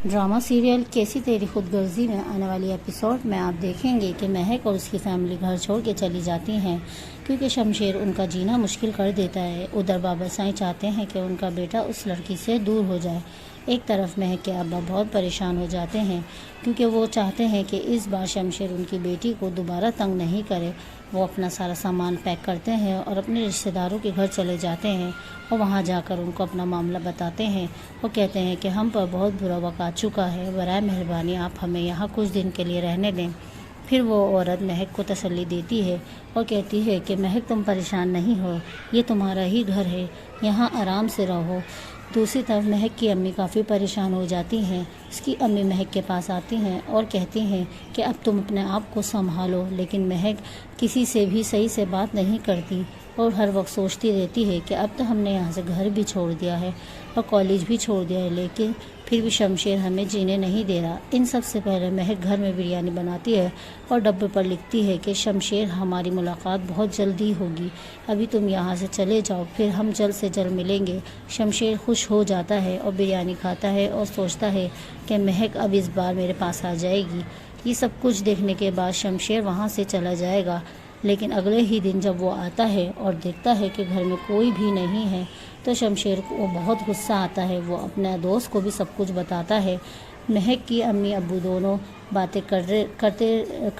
Drama serial کیسی تیری خود غرضی میں آنے والی ایپیسوڈ میں آپ دیکھیں گے کہ مہک اور اس کی فیملی گھر چھوڑ کے چلی جاتی ہیں کیونکہ شمشیر ان کا جینا مشکل کر دیتا ہے۔ ادھر بابا سائیں چاہتے ہیں کہ ان کا بیٹا اس لڑکی سے دور ہو جائے۔ ایک طرف مہک کے ابا بہت پریشان ہو جاتے ہیں کیونکہ وہ چاہتے ہیں کہ اس بار شمشیر ان کی بیٹی کو دوبارہ تنگ نہیں کرے۔ وہ اپنا سارا سامان پیک کرتے ہیں اور اپنے رشتہ داروں کے گھر چلے جاتے ہیں اور وہاں جا کر ان کو اپنا معاملہ بتاتے ہیں اور کہتے ہیں کہ ہم پر بہت برا وقت آ چکا ہے، برائے مہربانی آپ ہمیں یہاں کچھ دن کے لیے رہنے دیں۔ پھر وہ عورت مہک کو تسلی دیتی ہے اور کہتی ہے کہ مہک تم پریشان نہیں ہو، یہ تمہارا ہی گھر ہے، یہاں آرام سے رہو۔ دوسری طرف مہک کی امی کافی پریشان ہو جاتی ہیں۔ اس کی امی مہک کے پاس آتی ہیں اور کہتی ہیں کہ اب تم اپنے آپ کو سنبھالو، لیکن مہک کسی سے بھی صحیح سے بات نہیں کرتی اور ہر وقت سوچتی رہتی ہے کہ اب تو ہم نے یہاں سے گھر بھی چھوڑ دیا ہے اور کالج بھی چھوڑ دیا ہے، لیکن پھر بھی شمشیر ہمیں جینے نہیں دے رہا۔ ان سب سے پہلے مہک گھر میں بریانی بناتی ہے اور ڈبے پر لکھتی ہے کہ شمشیر ہماری ملاقات بہت جلدی ہوگی، ابھی تم یہاں سے چلے جاؤ، پھر ہم جلد سے جلد ملیں گے۔ شمشیر خوش ہو جاتا ہے اور بریانی کھاتا ہے اور سوچتا ہے کہ مہک اب اس بار میرے پاس آ جائے گی۔ یہ سب کچھ دیکھنے کے بعد شمشیر وہاں سے چلا جائے گا، لیکن اگلے ہی دن جب وہ آتا ہے اور دیکھتا ہے کہ گھر میں کوئی بھی نہیں ہے تو شمشیر کو بہت غصہ آتا ہے۔ وہ اپنے دوست کو بھی سب کچھ بتاتا ہے۔ مہک کی امی ابو دونوں باتیں کر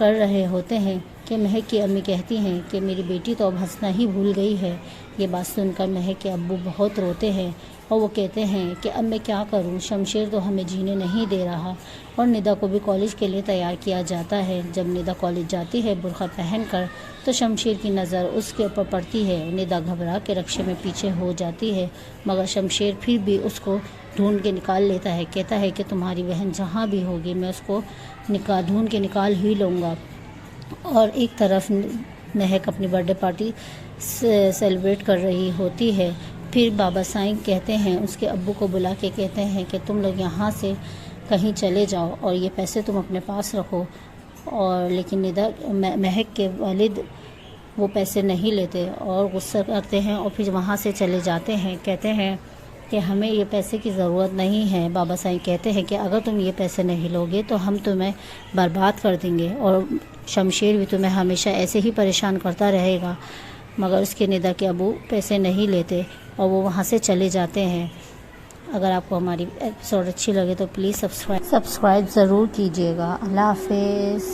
رہے ہوتے ہیں کہ مہک کی امی کہتی ہیں کہ میری بیٹی تو اب ہنسنا ہی بھول گئی ہے۔ یہ بات سن کر مہک کے ابو بہت روتے ہیں اور وہ کہتے ہیں کہ اب میں کیا کروں، شمشیر تو ہمیں جینے نہیں دے رہا۔ اور ندا کو بھی کالج کے لیے تیار کیا جاتا ہے۔ جب ندا کالج جاتی ہے برقع پہن کر تو شمشیر کی نظر اس کے اوپر پڑتی ہے۔ ندا گھبرا کے رکشے میں پیچھے ہو جاتی ہے، مگر شمشیر پھر بھی اس کو ڈھونڈ کے نکال لیتا ہے۔ کہتا ہے کہ تمہاری بہن جہاں بھی ہوگی میں اس کو ڈھونڈ کے نکال ہی لوں گا۔ اور ایک طرف مہک اپنی برتھ ڈے پارٹی سیلیبریٹ کر رہی ہوتی ہے۔ پھر بابا سائیں کہتے ہیں، اس کے ابو کو بلا کے کہتے ہیں کہ تم لوگ یہاں سے کہیں چلے جاؤ اور یہ پیسے تم اپنے پاس رکھو۔ اور لیکن مہک کے والد وہ پیسے نہیں لیتے اور غصہ کرتے ہیں اور پھر وہاں سے چلے جاتے ہیں۔ کہتے ہیں کہ ہمیں یہ پیسے کی ضرورت نہیں ہے۔ بابا سائیں کہتے ہیں کہ اگر تم یہ پیسے نہیں لوگے تو ہم تمہیں برباد کر دیں گے اور شمشیر بھی تمہیں ہمیشہ ایسے ہی پریشان کرتا رہے گا۔ مگر اس کے ندا کے ابو پیسے نہیں لیتے اور وہ وہاں سے چلے جاتے ہیں۔ اگر آپ کو ہماری ایپیسوڈ اچھی لگے تو پلیز سبسکرائب ضرور کیجیے گا۔ اللہ حافظ۔